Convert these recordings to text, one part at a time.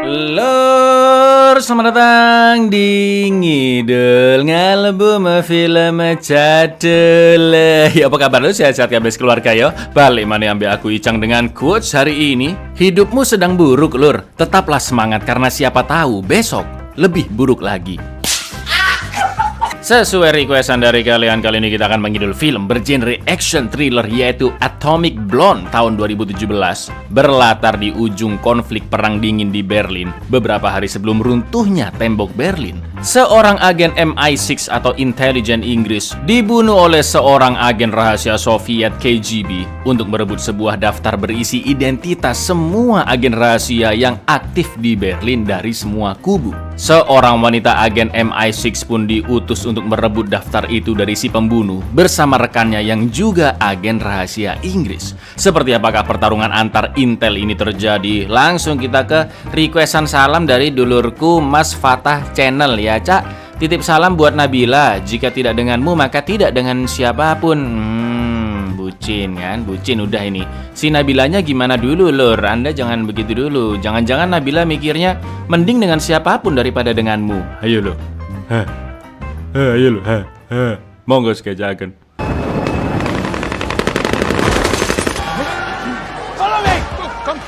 Lur, selamat datang di Ngidul Ngalbu Film Cadel. Ya, apa kabar lu? Sehat-sehat ya habis keluarga ya? Balik mana ambil aku Icang dengan quotes hari ini. Hidupmu sedang buruk, Lur. Tetaplah semangat karena siapa tahu besok lebih buruk lagi. Sesuai requestan dari kalian, kali ini kita akan mengidul film bergenre action thriller yaitu Atomic Blonde tahun 2017. Berlatar di ujung konflik perang dingin di Berlin beberapa hari sebelum runtuhnya tembok Berlin. Seorang agen MI6 atau intelijen Inggris dibunuh oleh seorang agen rahasia Soviet KGB untuk merebut sebuah daftar berisi identitas semua agen rahasia yang aktif di Berlin dari semua kubu. Seorang wanita agen MI6 pun diutus untuk merebut daftar itu dari si pembunuh bersama rekannya yang juga agen rahasia Inggris. Seperti apakah pertarungan antar intel ini terjadi? Langsung kita ke requestan salam dari dulurku Mas Fatah Channel ya, Cak. Titip salam buat Nabila. Jika tidak denganmu maka tidak dengan siapapun. Bucin kan, bucin udah ini. Si Nabilanya gimana dulu, Lur? Anda jangan begitu dulu. Jangan-jangan Nabila mikirnya mending dengan siapapun daripada denganmu. Ayo lo. Ayo lo. Monggo sekejaken. Follow me! Come.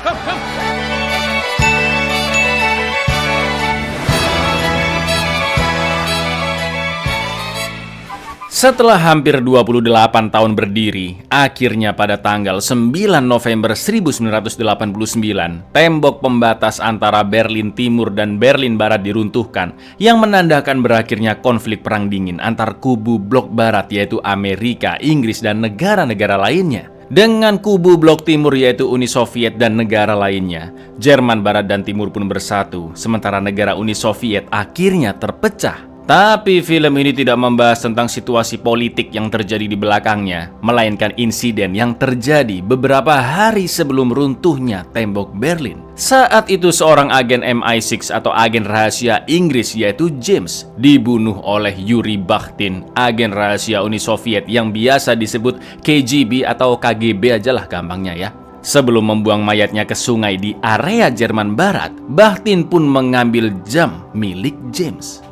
Setelah hampir 28 tahun berdiri, akhirnya pada tanggal 9 November 1989, tembok pembatas antara Berlin Timur dan Berlin Barat diruntuhkan, yang menandakan berakhirnya konflik perang dingin antar kubu blok barat yaitu Amerika, Inggris, dan negara-negara lainnya. Dengan kubu blok timur yaitu Uni Soviet dan negara lainnya, Jerman Barat dan Timur pun bersatu, sementara negara Uni Soviet akhirnya terpecah. Tapi film ini tidak membahas tentang situasi politik yang terjadi di belakangnya, melainkan insiden yang terjadi beberapa hari sebelum runtuhnya tembok Berlin. Saat itu seorang agen MI6 atau agen rahasia Inggris yaitu James dibunuh oleh Yuri Bakhtin, agen rahasia Uni Soviet yang biasa disebut KGB atau KGB aja lah gampangnya ya. Sebelum membuang mayatnya ke sungai di area Jerman Barat, Bakhtin pun mengambil jam milik James.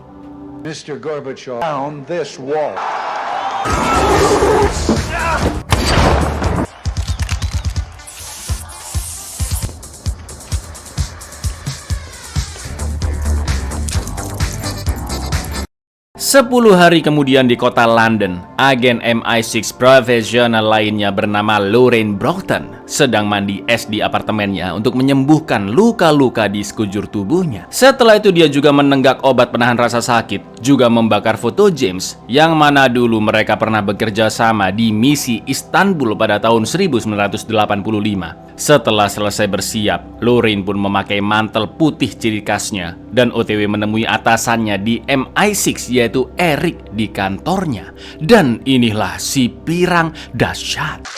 Mr. Gorbachev found this wall. 10 hari kemudian di kota London, agen MI6 profesional lainnya bernama Lorraine Broughton sedang mandi es di apartemennya untuk menyembuhkan luka-luka di sekujur tubuhnya. Setelah itu dia juga menenggak obat penahan rasa sakit, juga membakar foto James yang mana dulu mereka pernah bekerja sama di misi Istanbul pada tahun 1985. Setelah selesai bersiap, Lorraine pun memakai mantel putih ciri khasnya dan OTW menemui atasannya di MI6 yaitu Eric di kantornya. Dan inilah si pirang dahsyat.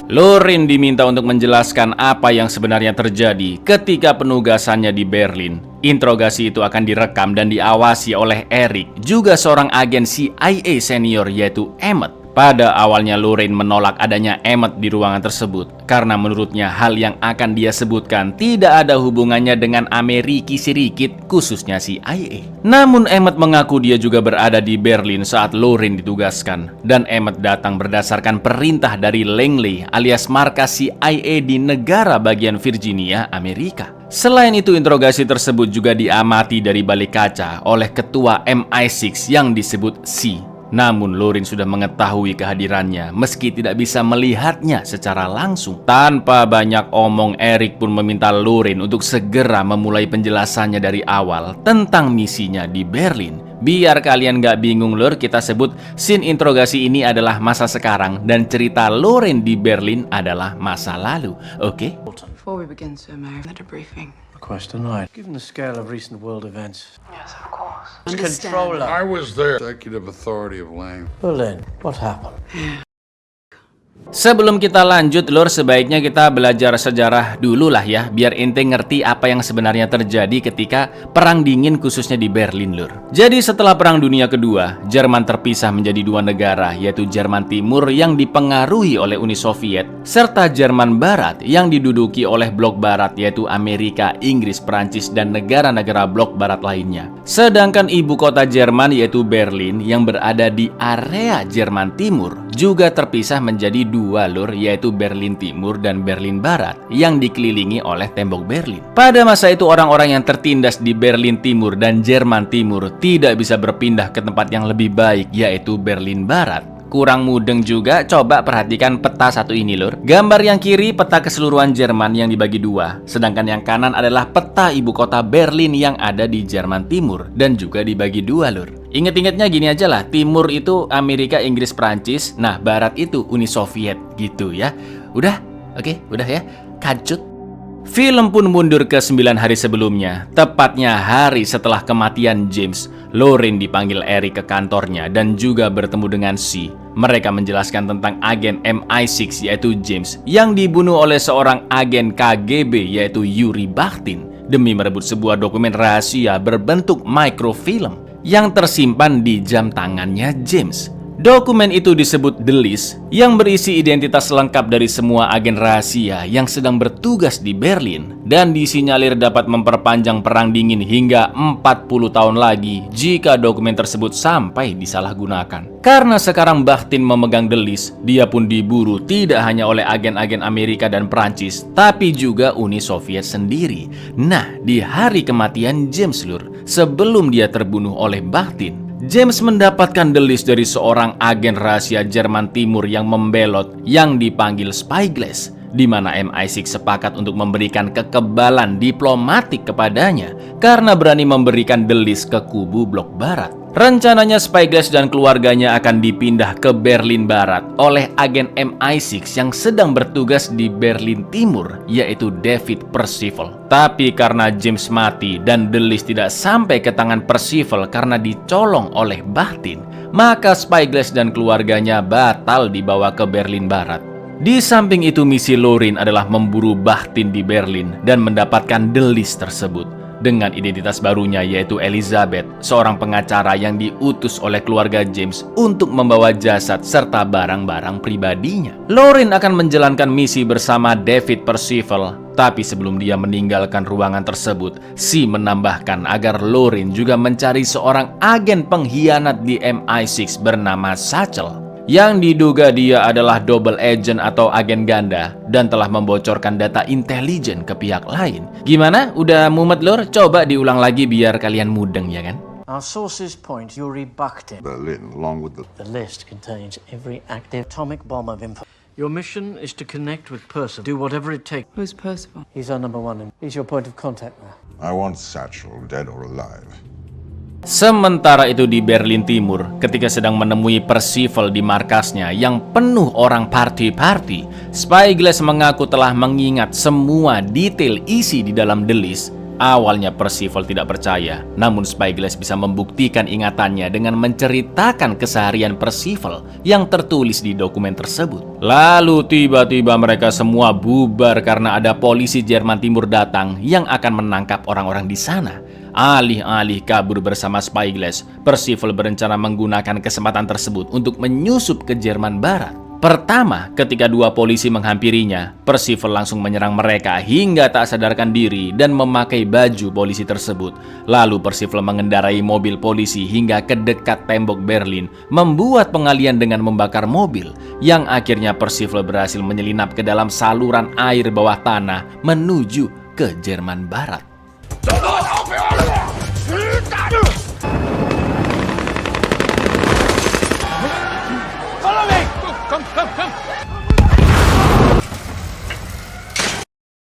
Lorraine diminta untuk menjelaskan apa yang sebenarnya terjadi ketika penugasannya di Berlin. Interogasi itu akan direkam dan diawasi oleh Eric, juga seorang agen CIA senior yaitu Emmett. Pada awalnya Lorraine menolak adanya Emmett di ruangan tersebut karena menurutnya hal yang akan dia sebutkan tidak ada hubungannya dengan Amerika Serikat, khususnya CIA. Namun Emmett mengaku dia juga berada di Berlin saat Lorraine ditugaskan, dan Emmett datang berdasarkan perintah dari Langley alias markas CIA di negara bagian Virginia, Amerika. Selain itu, interogasi tersebut juga diamati dari balik kaca oleh ketua MI6 yang disebut C. Namun Lorraine sudah mengetahui kehadirannya meski tidak bisa melihatnya secara langsung. Tanpa banyak omong, Eric pun meminta Lorraine untuk segera memulai penjelasannya dari awal tentang misinya di Berlin. Biar kalian gak bingung, Lur, kita sebut scene interogasi ini adalah masa sekarang dan cerita Lorraine di Berlin adalah masa lalu. Oke? Before we begin, sir, may I have the debriefing? Request denied. Given the scale of recent world events. Yes, of course. Controller. I was there. Executive authority of Lang. Berlin. What happened? Sebelum kita lanjut, Lur, sebaiknya kita belajar sejarah dulu lah ya, biar ente ngerti apa yang sebenarnya terjadi ketika Perang Dingin khususnya di Berlin, Lur. Jadi setelah Perang Dunia Kedua, Jerman terpisah menjadi dua negara, yaitu Jerman Timur yang dipengaruhi oleh Uni Soviet, serta Jerman Barat yang diduduki oleh blok Barat, yaitu Amerika, Inggris, Prancis, dan negara-negara blok Barat lainnya. Sedangkan ibu kota Jerman yaitu Berlin yang berada di area Jerman Timur juga terpisah menjadi dua, Lur, yaitu Berlin Timur dan Berlin Barat yang dikelilingi oleh tembok Berlin. Pada masa itu orang-orang yang tertindas di Berlin Timur dan Jerman Timur tidak bisa berpindah ke tempat yang lebih baik, yaitu Berlin Barat. Kurang mudeng juga, coba perhatikan peta satu ini, Lur. Gambar yang kiri peta keseluruhan Jerman yang dibagi dua, sedangkan yang kanan adalah peta ibu kota Berlin yang ada di Jerman Timur dan juga dibagi dua, Lur. Ingat-ingatnya gini aja lah, Timur itu Amerika, Inggris, Prancis, nah Barat itu Uni Soviet gitu ya. Udah? Oke, udah ya. Kancut. Film pun mundur ke 9 hari sebelumnya, tepatnya hari setelah kematian James. Lorraine dipanggil Eric ke kantornya dan juga bertemu dengan C. Mereka menjelaskan tentang agen MI6 yaitu James yang dibunuh oleh seorang agen KGB yaitu Yuri Bakhtin demi merebut sebuah dokumen rahasia berbentuk microfilm yang tersimpan di jam tangannya James. Dokumen itu disebut The List yang berisi identitas lengkap dari semua agen rahasia yang sedang bertugas di Berlin dan disinyalir dapat memperpanjang Perang Dingin hingga 40 tahun lagi jika dokumen tersebut sampai disalahgunakan. Karena sekarang Bakhtin memegang The List, dia pun diburu tidak hanya oleh agen-agen Amerika dan Prancis, tapi juga Uni Soviet sendiri. Nah, di hari kematian James, Lur, sebelum dia terbunuh oleh Bakhtin, James mendapatkan The List dari seorang agen rahasia Jerman Timur yang membelot yang dipanggil Spyglass, di mana MI6 sepakat untuk memberikan kekebalan diplomatik kepadanya karena berani memberikan The List ke kubu blok Barat. Rencananya Spyglass dan keluarganya akan dipindah ke Berlin Barat oleh agen MI6 yang sedang bertugas di Berlin Timur, yaitu David Percival. Tapi karena James mati dan The List tidak sampai ke tangan Percival karena dicolong oleh Bakhtin, maka Spyglass dan keluarganya batal dibawa ke Berlin Barat. Di samping itu, misi Lorraine adalah memburu Bakhtin di Berlin dan mendapatkan The List tersebut dengan identitas barunya yaitu Elizabeth, seorang pengacara yang diutus oleh keluarga James untuk membawa jasad serta barang-barang pribadinya. Lorraine akan menjalankan misi bersama David Percival, tapi sebelum dia meninggalkan ruangan tersebut, Si menambahkan agar Lorraine juga mencari seorang agen pengkhianat di MI6 bernama Satchel, yang diduga dia adalah double agent atau agen ganda dan telah membocorkan data intelijen ke pihak lain. Gimana? Udah mumet, Lur? Coba diulang lagi biar kalian mudeng, ya kan? Our sources point Yuri Bakhtin. Berlin, along with The list contains every active atomic bomb of info. Your mission is to connect with Percival. Do whatever it takes. Who's Percival? He's our number one and he's your point of contact now. I want Satchel, dead or alive. Sementara itu di Berlin Timur, ketika sedang menemui Percival di markasnya yang penuh orang party-party, Spyglass mengaku telah mengingat semua detail isi di dalam The List. Awalnya Percival tidak percaya, namun Spyglass bisa membuktikan ingatannya dengan menceritakan keseharian Percival yang tertulis di dokumen tersebut. Lalu tiba-tiba mereka semua bubar karena ada polisi Jerman Timur datang yang akan menangkap orang-orang di sana. Alih-alih kabur bersama Spyglass, Percival berencana menggunakan kesempatan tersebut untuk menyusup ke Jerman Barat. Pertama, ketika dua polisi menghampirinya, Percival langsung menyerang mereka hingga tak sadarkan diri dan memakai baju polisi tersebut. Lalu Percival mengendarai mobil polisi hingga ke dekat tembok Berlin, membuat pengalian dengan membakar mobil, yang akhirnya Percival berhasil menyelinap ke dalam saluran air bawah tanah menuju ke Jerman Barat. Follow me! Come.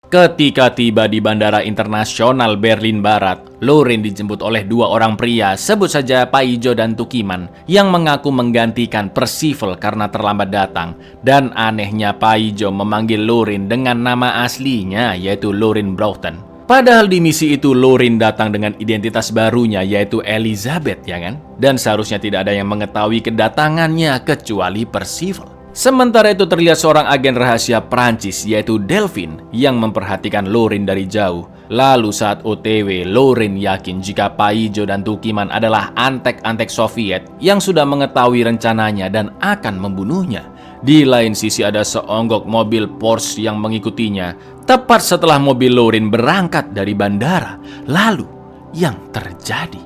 Ketika tiba di Bandara Internasional Berlin Barat, Lorraine dijemput oleh dua orang pria, sebut saja Paijo dan Tukiman, yang mengaku menggantikan Percival karena terlambat datang. Dan anehnya Paijo memanggil Lorraine dengan nama aslinya, yaitu Lorraine Broughton. Padahal di misi itu Lorraine datang dengan identitas barunya yaitu Elizabeth, ya kan? Dan seharusnya tidak ada yang mengetahui kedatangannya kecuali Percival. Sementara itu terlihat seorang agen rahasia Prancis yaitu Delphine yang memperhatikan Lorin dari jauh. Lalu saat OTW, Lorin yakin jika Paijo dan Tukiman adalah antek-antek Soviet yang sudah mengetahui rencananya dan akan membunuhnya. Di lain sisi ada seonggok mobil Porsche yang mengikutinya tepat setelah mobil Lorin berangkat dari bandara. Lalu yang terjadi?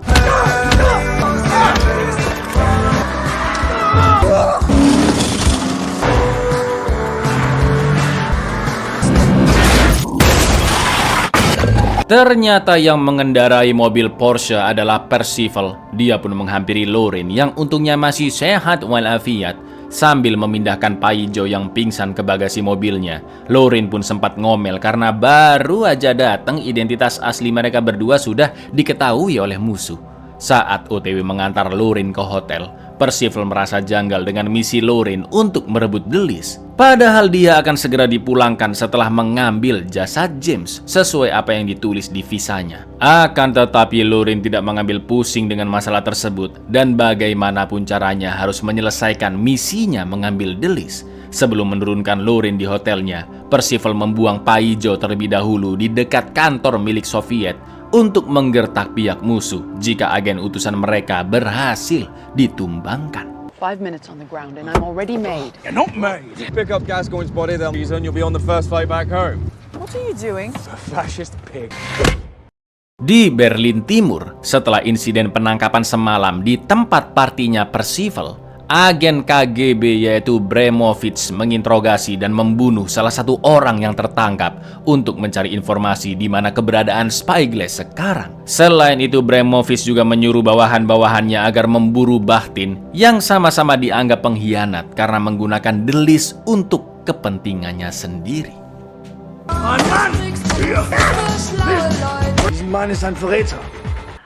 Ternyata yang mengendarai mobil Porsche adalah Percival. Dia pun menghampiri Lorin yang untungnya masih sehat walafiat sambil memindahkan Paijo yang pingsan ke bagasi mobilnya. Lorin pun sempat ngomel karena baru aja datang identitas asli mereka berdua sudah diketahui oleh musuh. Saat OTW mengantar Lorin ke hotel, Percival merasa janggal dengan misi Lorin untuk merebut The List. Padahal dia akan segera dipulangkan setelah mengambil jasad James sesuai apa yang ditulis di visanya. Akan tetapi Lorin tidak mengambil pusing dengan masalah tersebut dan bagaimanapun caranya harus menyelesaikan misinya mengambil The List. Sebelum menurunkan Lorin di hotelnya, Percival membuang Paijo terlebih dahulu di dekat kantor milik Soviet untuk menggertak pihak musuh jika agen utusan mereka berhasil ditumbangkan. 5 minutes on the ground and I'm already made. You're not made. Pick up Gascoigne's body, then you'll be on the first flight back home. What are you doing? A fascist pig. Di Berlin Timur, setelah insiden penangkapan semalam di tempat partinya Percival, agen KGB yaitu Bremovich menginterogasi dan membunuh salah satu orang yang tertangkap untuk mencari informasi di mana keberadaan Spyglass sekarang. Selain itu, Bremovich juga menyuruh bawahan-bawahannya agar memburu Bakhtin yang sama-sama dianggap pengkhianat karena menggunakan The List untuk kepentingannya sendiri. Diesen Mann ist ein Verräter.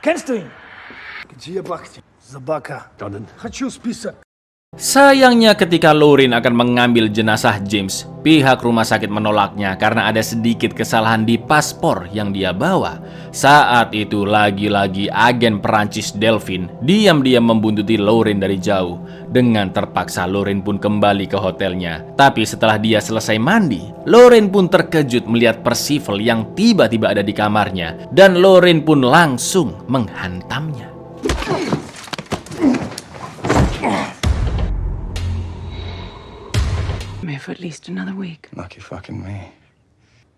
Kennst du ihn? Hier Bakhtin, Zabaka. Хочу список. Sayangnya ketika Lorin akan mengambil jenazah James, pihak rumah sakit menolaknya karena ada sedikit kesalahan di paspor yang dia bawa. Saat itu lagi-lagi agen Perancis Delphine diam-diam membuntuti Lorin dari jauh. Dengan terpaksa Lorin pun kembali ke hotelnya. Tapi setelah dia selesai mandi, Lorin pun terkejut melihat Percival yang tiba-tiba ada di kamarnya. Dan Lorin pun langsung menghantamnya. For at least another week. Lucky fucking me.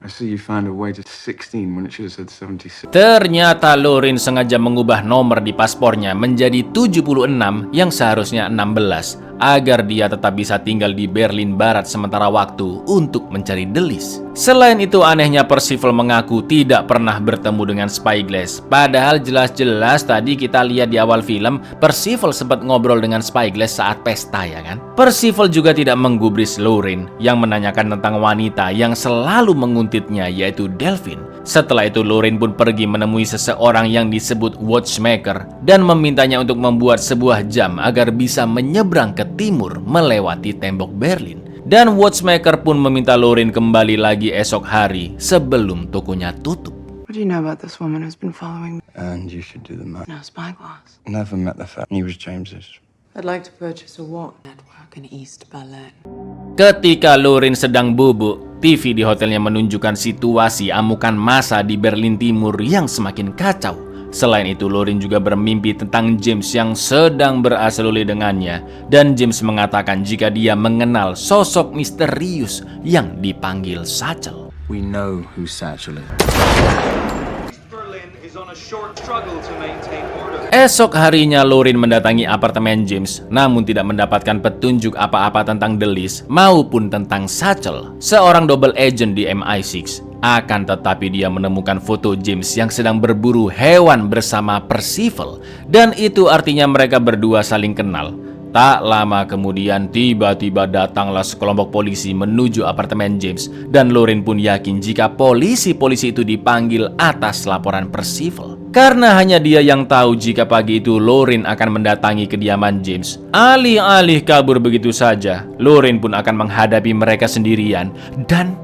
I see you found a way to 16 when it should have said 76. Ternyata Lorin sengaja mengubah nomor di paspornya menjadi 76 yang seharusnya 16 agar dia tetap bisa tinggal di Berlin Barat sementara waktu untuk mencari The List. Selain itu, anehnya Percival mengaku tidak pernah bertemu dengan Spyglass. Padahal jelas-jelas tadi kita lihat di awal film Percival sempat ngobrol dengan Spyglass saat pesta, ya kan? Percival juga tidak menggubris Lorin yang menanyakan tentang wanita yang selalu menguntitnya yaitu Delphine. Setelah itu Lorin pun pergi menemui seseorang yang disebut Watchmaker dan memintanya untuk membuat sebuah jam agar bisa menyeberang ke timur melewati tembok Berlin. Dan Watchmaker pun meminta Lorin kembali lagi esok hari sebelum tokonya tutup. What do you know about this woman who's been following me? And you should do the math. No spyglass. Never met the fact he was James's. I'd like to purchase a watch network in East Berlin. Ketika Lorin sedang bubuk, TV di hotelnya menunjukkan situasi amukan massa di Berlin Timur yang semakin kacau. Selain itu, Lorin juga bermimpi tentang James yang sedang berasal dengannya. Dan James mengatakan jika dia mengenal sosok misterius yang dipanggil Satchel. We know who Satchel is. Esok harinya Lorin mendatangi apartemen James, namun tidak mendapatkan petunjuk apa-apa tentang The List maupun tentang Satchel, seorang double agent di MI6. Akan tetapi dia menemukan foto James yang sedang berburu hewan bersama Percival, dan itu artinya mereka berdua saling kenal. Tak lama kemudian tiba-tiba datanglah sekelompok polisi menuju apartemen James, dan Lorin pun yakin jika polisi-polisi itu dipanggil atas laporan Percival. Karena hanya dia yang tahu jika pagi itu Lorin akan mendatangi kediaman James. Alih-alih kabur begitu saja, Lorin pun akan menghadapi mereka sendirian dan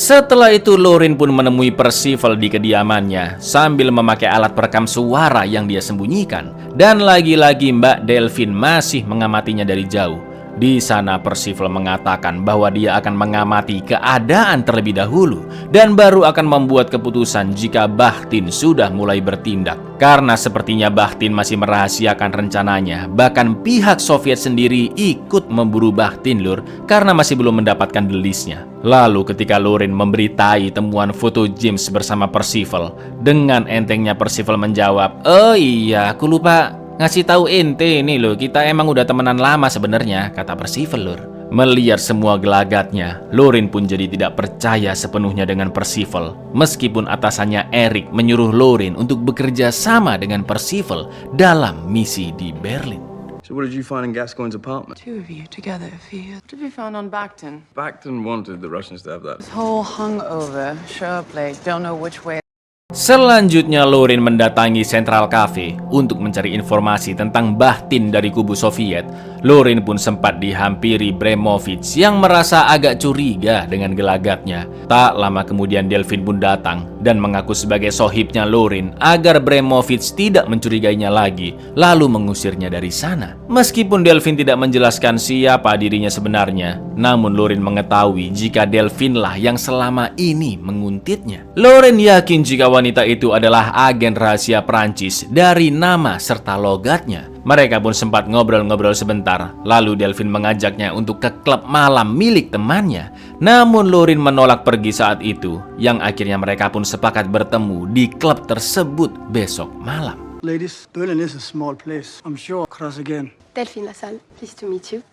Setelah itu Lauren pun menemui Percival di kediamannya sambil memakai alat perekam suara yang dia sembunyikan. Dan lagi-lagi Mbak Delphine masih mengamatinya dari jauh. Di sana Percival mengatakan bahwa dia akan mengamati keadaan terlebih dahulu dan baru akan membuat keputusan jika Bakhtin sudah mulai bertindak. Karena sepertinya Bakhtin masih merahasiakan rencananya, bahkan pihak Soviet sendiri ikut memburu Bakhtin Lur karena masih belum mendapatkan delisnya. Lalu ketika Lauren memberitai temuan foto James bersama Percival, dengan entengnya Percival menjawab, "Oh iya, aku lupa ngasih tahu ente nih loh, kita emang udah temenan lama sebenarnya," kata Percival Lur. Melihat semua gelagatnya, Lauren pun jadi tidak percaya sepenuhnya dengan Percival. Meskipun atasannya Eric menyuruh Lauren untuk bekerja sama dengan Percival dalam misi di Berlin. So what did you find in Gascoigne's apartment? Two of you together for years. What have you found on Bakhtin? Bakhtin wanted the Russians to have that. This whole hungover, sure play, don't know which way. Selanjutnya Lauren mendatangi Central Cafe untuk mencari informasi tentang Bakhtin dari kubu Soviet. Lauren pun sempat dihampiri Bremovich yang merasa agak curiga dengan gelagatnya. Tak lama kemudian Delphine pun datang dan mengaku sebagai sohibnya Lauren agar Bremovich tidak mencurigainya lagi, lalu mengusirnya dari sana. Meskipun Delphine tidak menjelaskan siapa dirinya sebenarnya, namun Lauren mengetahui jika Delphine lah yang selama ini menguntitnya. Lauren yakin jika wanita itu adalah agen rahasia Prancis dari nama serta logatnya. Mereka pun sempat ngobrol-ngobrol sebentar, lalu Delphine mengajaknya untuk ke klub malam milik temannya. Namun Lauren menolak pergi saat itu, yang akhirnya mereka pun sepakat bertemu di klub tersebut besok malam. Ladies, Berlin is a small place. I'm sure cross again. Delphine Lassalle, pleased to meet you.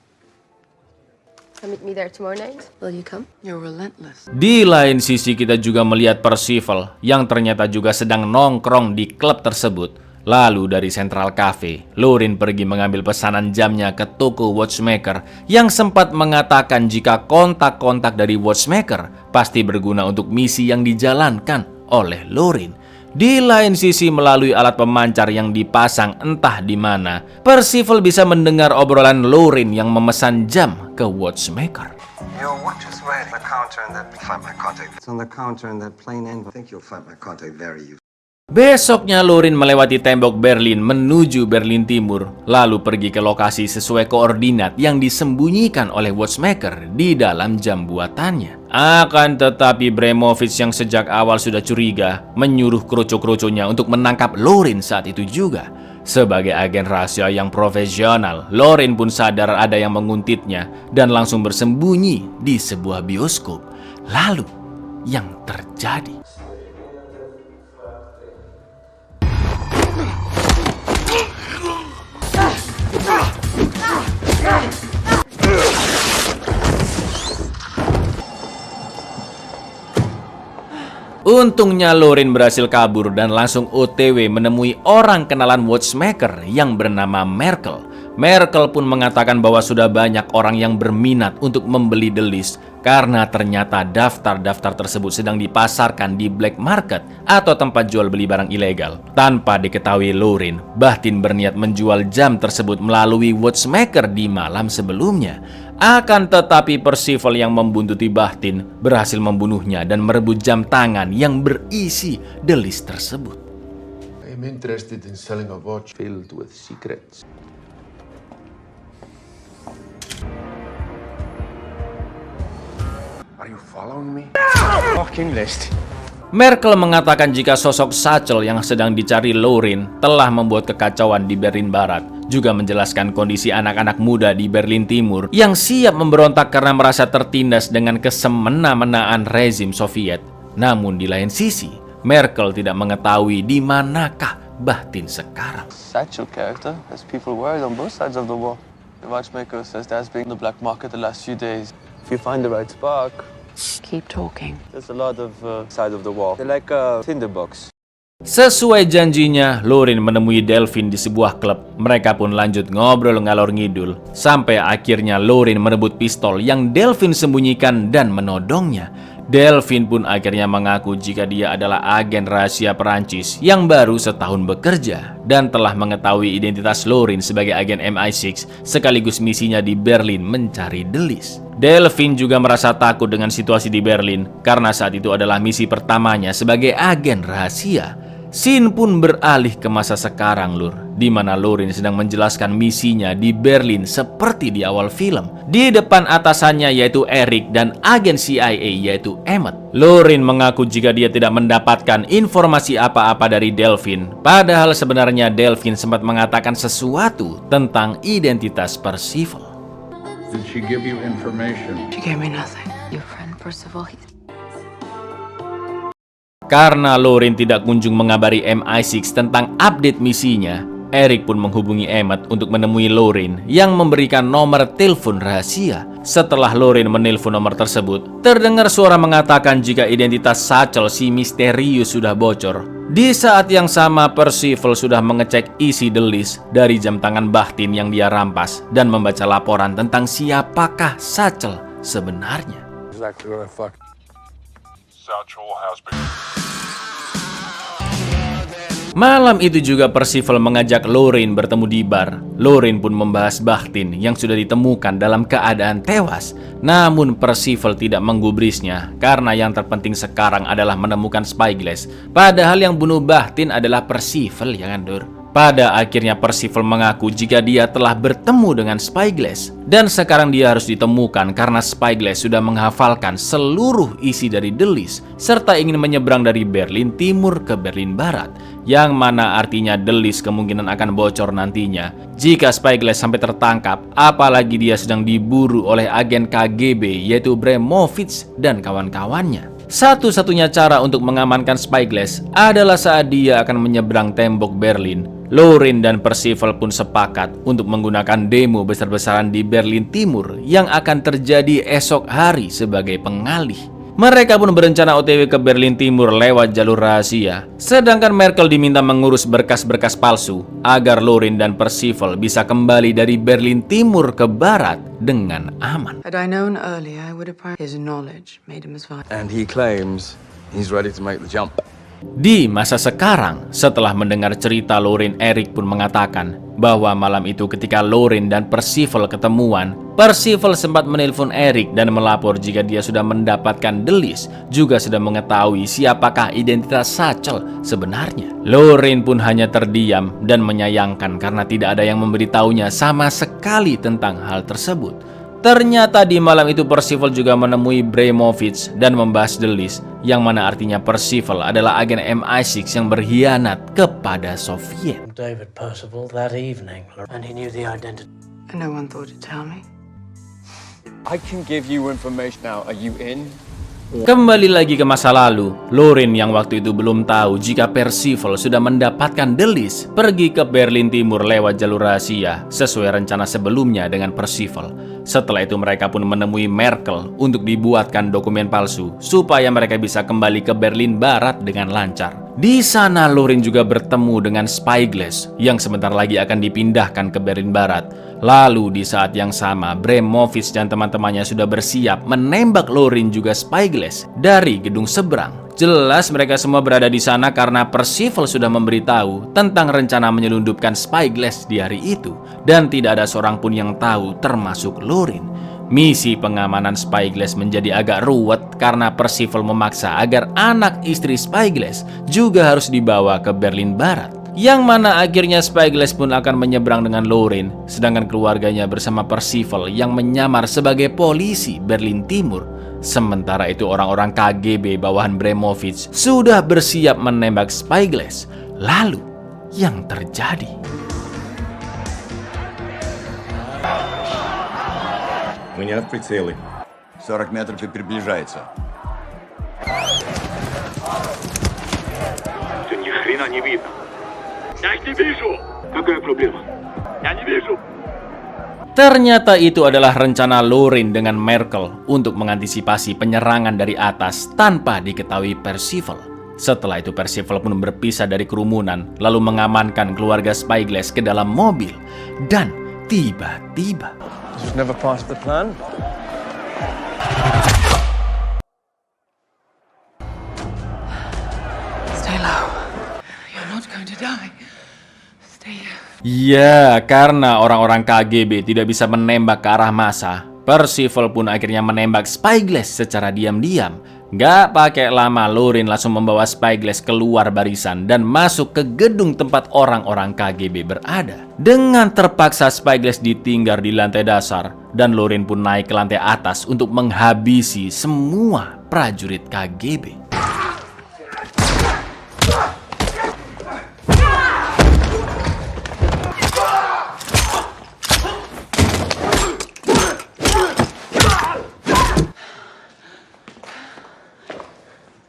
Meet me there tomorrow night. Will you come? You're relentless. Di lain sisi kita juga melihat Percival yang ternyata juga sedang nongkrong di klub tersebut. Lalu dari Central Cafe, Lauren pergi mengambil pesanan jamnya ke toko watchmaker yang sempat mengatakan jika kontak-kontak dari watchmaker pasti berguna untuk misi yang dijalankan oleh Lauren. Di lain sisi melalui alat pemancar yang dipasang entah di mana, Percival bisa mendengar obrolan Lauren yang memesan jam ke watchmaker. Your watch is ready. The counter and that find my contact. It's on the counter and that plain envelope. I think you'll find my contact very useful. Besoknya Lauren melewati tembok Berlin menuju Berlin Timur, lalu pergi ke lokasi sesuai koordinat yang disembunyikan oleh watchmaker di dalam jam buatannya. Akan tetapi Bremovich yang sejak awal sudah curiga menyuruh krucu-krucunya untuk menangkap Lauren saat itu juga. Sebagai agen rahasia yang profesional, Lauren pun sadar ada yang menguntitnya dan langsung bersembunyi di sebuah bioskop. Lalu yang terjadi? Untungnya Lauren berhasil kabur dan langsung OTW menemui orang kenalan watchmaker yang bernama Merkel. Merkel pun mengatakan bahwa sudah banyak orang yang berminat untuk membeli The List karena ternyata daftar-daftar tersebut sedang dipasarkan di black market atau tempat jual beli barang ilegal. Tanpa diketahui Lauren, Bakhtin berniat menjual jam tersebut melalui watchmaker di malam sebelumnya. Akan tetapi Percival yang membuntuti Bakhtin berhasil membunuhnya dan merebut jam tangan yang berisi The List tersebut. I'm interested in selling a watch filled with secrets. Are you following me? Fucking list. Merkel mengatakan jika sosok Satchel yang sedang dicari Lauren telah membuat kekacauan di Berlin Barat, juga menjelaskan kondisi anak-anak muda di Berlin Timur yang siap memberontak karena merasa tertindas dengan kesemena-menaan rezim Soviet. Namun di lain sisi, Merkel tidak mengetahui di manakah Bakhtin sekarang. Satchel character has people worried on both sides of the war. The watchmaker says there's been the black market the last few days. If you find the right spark, keep talking. there's a lot of side of the wall. They're like a tinderbox. Sesuai janjinya, Lauren menemui Delphine di sebuah klub. Mereka pun lanjut ngobrol ngalor ngidul sampai akhirnya Lauren merebut pistol yang Delphine sembunyikan dan menodongnya. Delphine pun akhirnya mengaku jika dia adalah agen rahasia Perancis yang baru setahun bekerja dan telah mengetahui identitas Lauren sebagai agen MI6 sekaligus misinya di Berlin mencari Delis. Delphine juga merasa takut dengan situasi di Berlin karena saat itu adalah misi pertamanya sebagai agen rahasia. Scene pun beralih ke masa sekarang, Lur, di mana Lauren sedang menjelaskan misinya di Berlin seperti di awal film. Di depan atasannya yaitu Eric dan agen CIA yaitu Emmett. Lauren mengaku jika dia tidak mendapatkan informasi apa-apa dari Delphine, padahal sebenarnya Delphine sempat mengatakan sesuatu tentang identitas Percival. Did she give you information? She gave me nothing. Your friend Percival, Karena Lauren tidak kunjung mengabari MI6 tentang update misinya, Eric pun menghubungi Emmett untuk menemui Lauren yang memberikan nomor telepon rahasia. Setelah Lauren menelpon nomor tersebut, terdengar suara mengatakan jika identitas Satchel si misterius sudah bocor. Di saat yang sama, Percival sudah mengecek isi the list dari jam tangan Bakhtin yang dia rampas dan membaca laporan tentang siapakah Satchel sebenarnya. Exactly what I fucked. Malam itu juga Percival mengajak Lauren bertemu di bar. Lauren pun membahas Bakhtin yang sudah ditemukan dalam keadaan tewas. Namun Percival tidak menggubrisnya karena yang terpenting sekarang adalah menemukan spyglass. Padahal yang bunuh Bakhtin adalah Percival, ya kan, Dur? Pada akhirnya Percival mengaku jika dia telah bertemu dengan spyglass dan sekarang dia harus ditemukan karena spyglass sudah menghafalkan seluruh isi dari The List serta ingin menyeberang dari Berlin Timur ke Berlin Barat, yang mana artinya The List kemungkinan akan bocor nantinya jika spyglass sampai tertangkap, apalagi dia sedang diburu oleh agen KGB yaitu Bremovich dan kawan-kawannya. Satu-satunya cara untuk mengamankan spyglass adalah saat dia akan menyeberang tembok Berlin. Lauren dan Percival pun sepakat untuk menggunakan demo besar-besaran di Berlin Timur yang akan terjadi esok hari sebagai pengalih. Mereka pun berencana OTW ke Berlin Timur lewat jalur rahasia. Sedangkan Merkel diminta mengurus berkas-berkas palsu agar Lauren dan Percival bisa kembali dari Berlin Timur ke Barat dengan aman. Had I known earlier, I would have his knowledge made him as violent. And he claims he's ready to make the jump. Di masa sekarang, setelah mendengar cerita Lauren, Eric pun mengatakan bahwa malam itu ketika Lauren dan Percival ketemuan, Percival sempat menelpon Eric dan melapor jika dia sudah mendapatkan The List, juga sudah mengetahui siapakah identitas Satchel sebenarnya. Lauren pun hanya terdiam dan menyayangkan karena tidak ada yang memberitahunya sama sekali tentang hal tersebut. Ternyata di malam itu Percival juga menemui Bremovich dan membahas The List, yang mana artinya Percival adalah agen MI6 yang berkhianat kepada Soviet. David Percival that evening, and he knew the identity. And no one thought to tell me. I can give you information now. Are you in? Kembali lagi ke masa lalu, Lauren yang waktu itu belum tahu jika Percival sudah mendapatkan The List pergi ke Berlin Timur lewat jalur rahasia sesuai rencana sebelumnya dengan Percival. Setelah itu mereka pun menemui Merkel untuk dibuatkan dokumen palsu supaya mereka bisa kembali ke Berlin Barat dengan lancar. Di sana Lauren juga bertemu dengan spyglass yang sebentar lagi akan dipindahkan ke Berlin Barat. Lalu di saat yang sama Bremovich dan teman-temannya sudah bersiap menembak Lauren juga spyglass dari gedung seberang. Jelas mereka semua berada di sana karena Percival sudah memberitahu tentang rencana menyelundupkan spyglass di hari itu, dan tidak ada seorang pun yang tahu termasuk Lauren. Misi pengamanan spyglass menjadi agak ruwet karena Percival memaksa agar anak istri spyglass juga harus dibawa ke Berlin Barat, yang mana akhirnya spyglass pun akan menyeberang dengan Lauren, sedangkan keluarganya bersama Percival yang menyamar sebagai polisi Berlin Timur. Sementara itu orang-orang KGB bawahan Bremovich sudah bersiap menembak spyglass. Lalu yang terjadi? Меня в прицеле. 40 метров и приближается. Ты ни хрена не видно. Я их не вижу. Какая проблема? Я не вижу. Ternyata itu adalah rencana Lauren dengan Merkel untuk mengantisipasi penyerangan dari atas tanpa diketahui Percival. Setelah itu Percival pun berpisah dari kerumunan lalu mengamankan keluarga spyglass ke dalam mobil. Dan tiba-tiba This was never part of the plan. stay here. Ya, karena orang-orang KGB tidak bisa menembak ke arah massa, Percival pun akhirnya menembak Spyglass secara diam-diam. Gak pakai lama, Lauren langsung membawa Spyglass keluar barisan dan masuk ke gedung tempat orang-orang KGB berada. Dengan terpaksa Spyglass ditinggal di lantai dasar dan Lauren pun naik ke lantai atas untuk menghabisi semua prajurit KGB.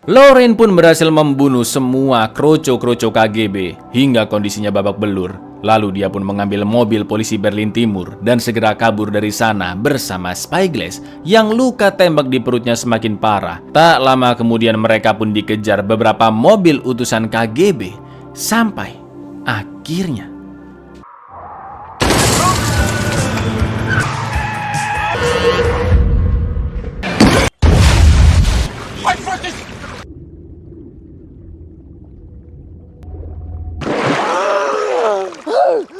Lauren pun berhasil membunuh semua kroco-kroco KGB hingga kondisinya babak belur. Lalu dia pun mengambil mobil polisi Berlin Timur dan segera kabur dari sana bersama Spyglass yang luka tembak di perutnya semakin parah. Tak lama kemudian mereka pun dikejar beberapa mobil utusan KGB sampai akhirnya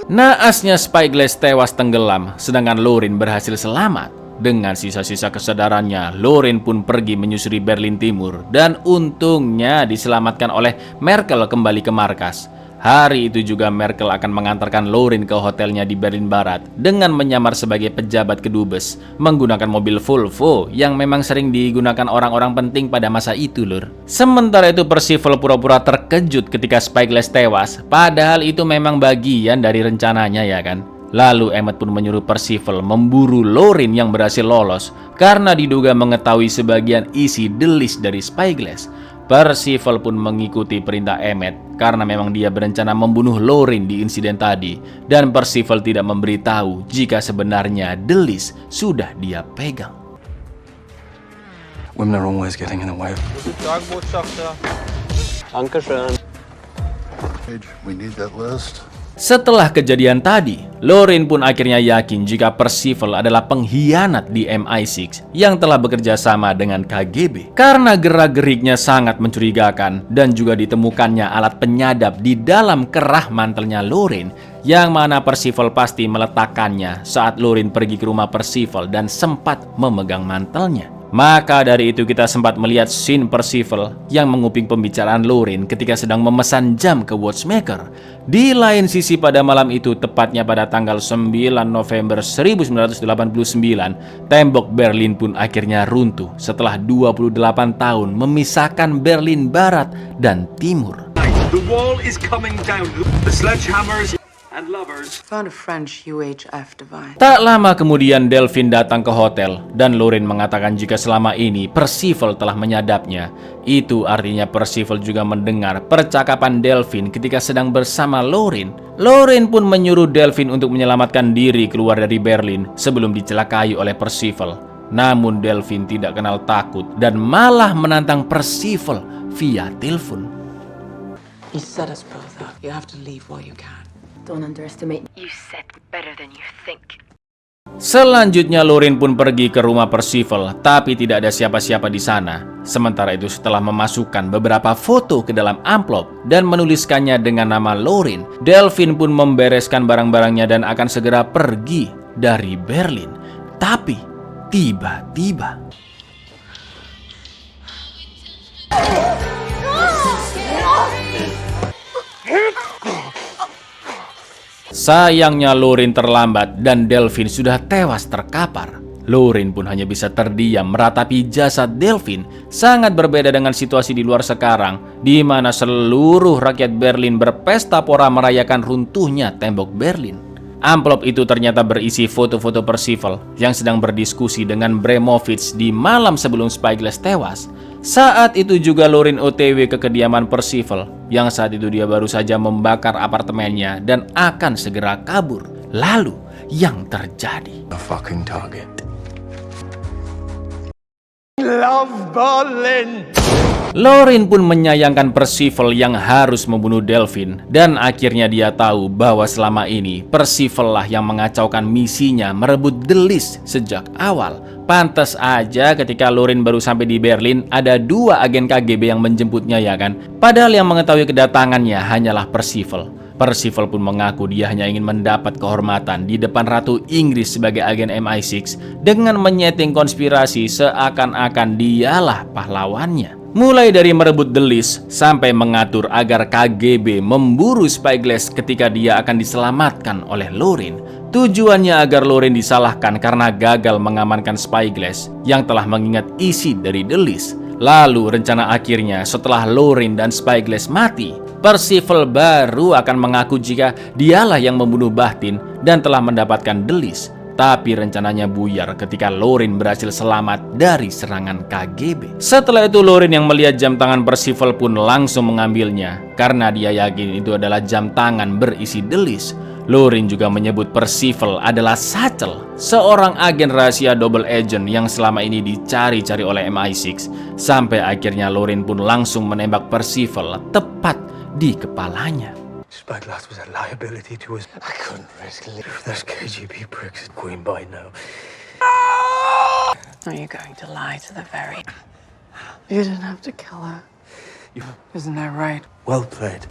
naasnya Spyglass tewas tenggelam, sedangkan Lauren berhasil selamat. Dengan sisa-sisa kesadarannya, Lauren pun pergi menyusuri Berlin Timur dan untungnya diselamatkan oleh Merkel kembali ke markas. Hari itu juga Merkel akan mengantarkan Lauren ke hotelnya di Berlin Barat dengan menyamar sebagai pejabat kedubes menggunakan mobil Volvo yang memang sering digunakan orang-orang penting pada masa itu, lur. Sementara itu Percival pura-pura terkejut ketika Spyglass tewas, padahal itu memang bagian dari rencananya ya kan. Lalu Emmett pun menyuruh Percival memburu Lauren yang berhasil lolos karena diduga mengetahui sebagian isi the list dari Spyglass. Percival pun mengikuti perintah Emmett karena memang dia berencana membunuh Lauren di insiden tadi dan Percival tidak memberitahu jika sebenarnya the list sudah dia pegang. Women are always getting in the way. We need that list. Setelah kejadian tadi, Lauren pun akhirnya yakin jika Percival adalah pengkhianat di MI6 yang telah bekerja sama dengan KGB. Karena gerak-geriknya sangat mencurigakan dan juga ditemukannya alat penyadap di dalam kerah mantelnya Lauren, yang mana Percival pasti meletakkannya saat Lauren pergi ke rumah Percival dan sempat memegang mantelnya. Maka dari itu kita sempat melihat scene Percival yang menguping pembicaraan Lauren ketika sedang memesan jam ke watchmaker. Di lain sisi pada malam itu, tepatnya pada tanggal 9 November 1989, tembok Berlin pun akhirnya runtuh setelah 28 tahun memisahkan Berlin Barat dan Timur. The wall is coming down. The sledgehammers and lovers. Found a French UHF device. Tak lama kemudian Delphine datang ke hotel dan Lauren mengatakan jika selama ini Percival telah menyadapnya. Itu artinya Percival juga mendengar percakapan Delphine ketika sedang bersama Lauren. Lauren pun menyuruh Delphine untuk menyelamatkan diri keluar dari Berlin sebelum dicelakai oleh Percival. Namun Delphine tidak kenal takut dan malah menantang Percival via telepon. He set us both up. You have to leave while you can. Don't underestimate. You said better than you think. Selanjutnya Lauren pun pergi ke rumah Percival, tapi tidak ada siapa-siapa di sana. Sementara itu setelah memasukkan beberapa foto ke dalam amplop dan menuliskannya dengan nama Lauren, Delphine pun membereskan barang-barangnya dan akan segera pergi dari Berlin. Tapi tiba-tiba sayangnya Lauren terlambat dan Delphine sudah tewas terkapar. Lauren pun hanya bisa terdiam meratapi jasad Delphine. Sangat berbeda dengan situasi di luar sekarang, di mana seluruh rakyat Berlin berpesta pora merayakan runtuhnya tembok Berlin. Amplop itu ternyata berisi foto-foto Percival yang sedang berdiskusi dengan Bremovich di malam sebelum Spyglass tewas. Saat itu juga Lauren OTW ke kediaman Percival, yang saat itu dia baru saja membakar apartemennya dan akan segera kabur. Lalu yang terjadi? A fucking target. Love Berlin. Lauren pun menyayangkan Percival yang harus membunuh Delphine dan akhirnya dia tahu bahwa selama ini Percival lah yang mengacaukan misinya merebut the list sejak awal. Pantas aja ketika Lauren baru sampai di Berlin ada 2 agen KGB yang menjemputnya ya kan. Padahal yang mengetahui kedatangannya hanyalah Percival. Percival pun mengaku dia hanya ingin mendapat kehormatan di depan Ratu Inggris sebagai agen MI6 dengan menyeting konspirasi seakan-akan dialah pahlawannya. Mulai dari merebut The List sampai mengatur agar KGB memburu Spyglass ketika dia akan diselamatkan oleh Lorin. Tujuannya agar Lorin disalahkan karena gagal mengamankan Spyglass yang telah mengingat isi dari The List. Lalu rencana akhirnya setelah Lorin dan Spyglass mati, Percival baru akan mengaku jika dialah yang membunuh Bahtin dan telah mendapatkan The List. Tapi rencananya buyar ketika Lorin berhasil selamat dari serangan KGB. Setelah itu Lorin yang melihat jam tangan Percival pun langsung mengambilnya karena dia yakin itu adalah jam tangan berisi The List. Lorin juga menyebut Percival adalah Satchel, seorang agen rahasia double agent yang selama ini dicari-cari oleh MI6. Sampai akhirnya Lorin pun langsung menembak Percival tepat di kepalanya. Spyglass was a liability to us. I couldn't risk leaving those KGB pricks at Queen by now. Are you going to lie to the very... You didn't have to kill her. Isn't that right? Well played.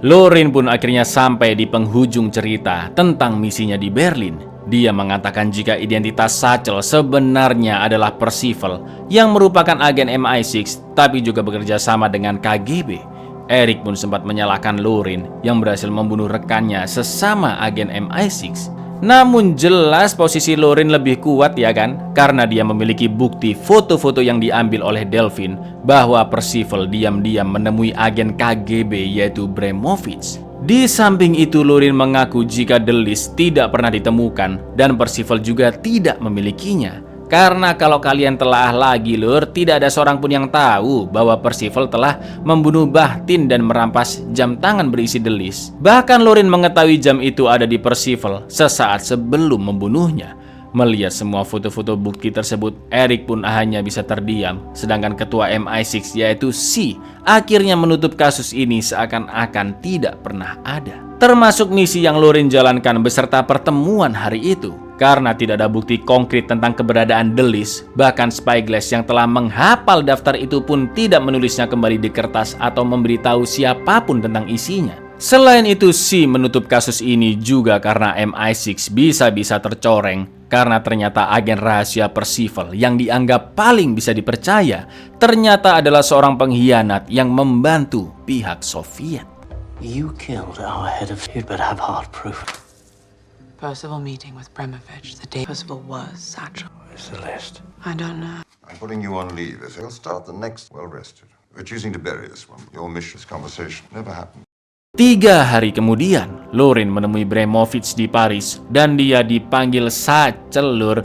Lorin pun akhirnya sampai di penghujung cerita tentang misinya di Berlin. Dia mengatakan jika identitas Satchel sebenarnya adalah Percival yang merupakan agen MI6 tapi juga bekerja sama dengan KGB. Eric pun sempat menyalahkan Lorin yang berhasil membunuh rekannya sesama agen MI6. Namun jelas posisi Lorin lebih kuat ya kan? Karena dia memiliki bukti foto-foto yang diambil oleh Delphine bahwa Percival diam-diam menemui agen KGB yaitu Bremovich. Di samping itu Lorin mengaku jika The List tidak pernah ditemukan dan Percival juga tidak memilikinya. Karena kalau kalian telah lagi lur, tidak ada seorang pun yang tahu bahwa Percival telah membunuh Bahtin dan merampas jam tangan berisi The List. Bahkan Lorin mengetahui jam itu ada di Percival sesaat sebelum membunuhnya. Melihat semua foto-foto bukti tersebut, Eric pun hanya bisa terdiam. Sedangkan ketua MI6 yaitu C akhirnya menutup kasus ini seakan-akan tidak pernah ada. Termasuk misi yang Lorin jalankan beserta pertemuan hari itu. Karena tidak ada bukti konkret tentang keberadaan The List, bahkan Spyglass yang telah menghafal daftar itu pun tidak menulisnya kembali di kertas atau memberitahu siapapun tentang isinya. Selain itu, C menutup kasus ini juga karena MI6 bisa-bisa tercoreng karena ternyata agen rahasia Percival yang dianggap paling bisa dipercaya ternyata adalah seorang pengkhianat yang membantu pihak Soviet. You killed our head of... You'd better have hard proof. Percival meeting with Bremovich the day Percival was Satchel. Where's the list? I don't know. I'm putting you on leave. We'll start the next well rested. We're choosing to bury this one. Your mission, this conversation never happened. 3 hari kemudian, Lorin menemui Bremovich di Paris dan dia dipanggil Satchel lur.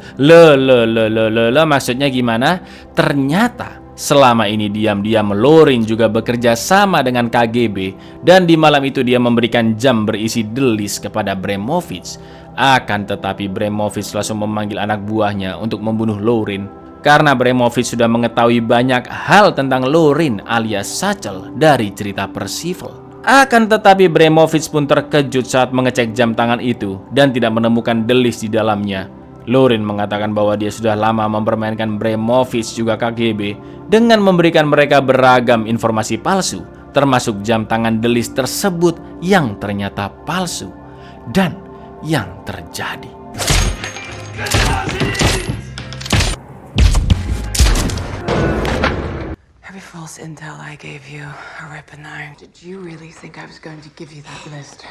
Maksudnya gimana? Ternyata selama ini diam-diam Lorin juga bekerja sama dengan KGB dan di malam itu dia memberikan jam berisi The List kepada Bremovich. Akan tetapi Bremovich langsung memanggil anak buahnya untuk membunuh Lorin karena Bremovich sudah mengetahui banyak hal tentang Lorin alias Satchel dari cerita Percival. Akan tetapi Bremovich pun terkejut saat mengecek jam tangan itu dan tidak menemukan The List di dalamnya. Lorin mengatakan bahwa dia sudah lama mempermainkan Bremovich juga KGB dengan memberikan mereka beragam informasi palsu, termasuk jam tangan The List tersebut yang ternyata palsu. Dan yang terjadi, Every false intel I gave you, a rip and iron. Did you really think I was going to give you that list?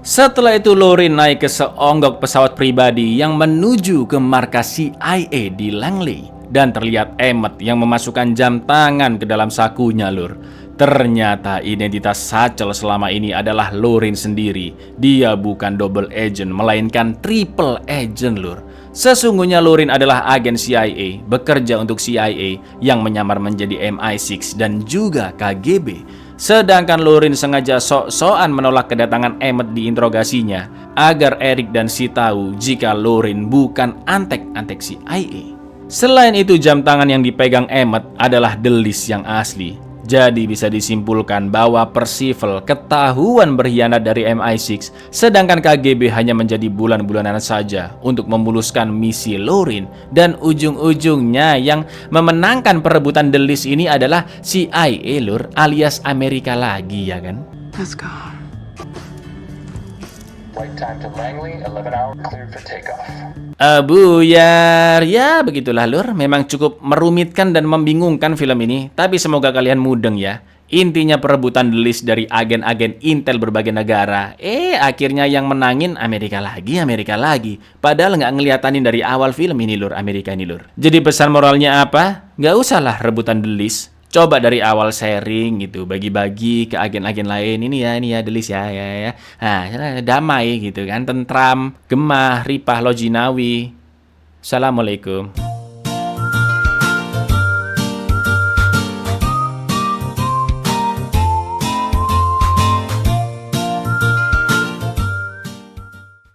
Setelah itu Lorin naik ke seonggok pesawat pribadi yang menuju ke markas CIA di Langley. Dan terlihat Emmett yang memasukkan jam tangan ke dalam sakunya lur. Ternyata identitas Satchel selama ini adalah Lorin sendiri. Dia bukan double agent melainkan triple agent lur. Sesungguhnya Lorin adalah agen CIA, bekerja untuk CIA yang menyamar menjadi MI6 dan juga KGB. Sedangkan Lorin sengaja sok-sokan menolak kedatangan Emmett di interogasinya agar Eric dan Si tahu jika Lorin bukan antek-antek CIA. Selain itu jam tangan yang dipegang Emmett adalah The List yang asli. Jadi bisa disimpulkan bahwa Percival ketahuan berkhianat dari MI6, sedangkan KGB hanya menjadi bulan-bulanan saja untuk memuluskan misi Lauren, dan ujung-ujungnya yang memenangkan perebutan The List ini adalah CIA lur, alias Amerika lagi ya kan? Let's go. Flight time to Langley, 11 hours, cleared for takeoff. Buyar, ya begitulah lur. Memang cukup merumitkan dan membingungkan film ini, tapi semoga kalian mudeng ya. Intinya perebutan The List dari agen-agen intel berbagai negara. Akhirnya yang menangin Amerika lagi. Padahal nggak ngeliatanin dari awal film ini lur, Amerika ini lur. Jadi pesan moralnya apa? Nggak usahlah rebutan The List. Coba dari awal sharing gitu, bagi-bagi ke agen-agen lain. Ini ya The List ya. Nah, damai gitu kan, tentram, gemah, ripah, lojinawi. Assalamualaikum.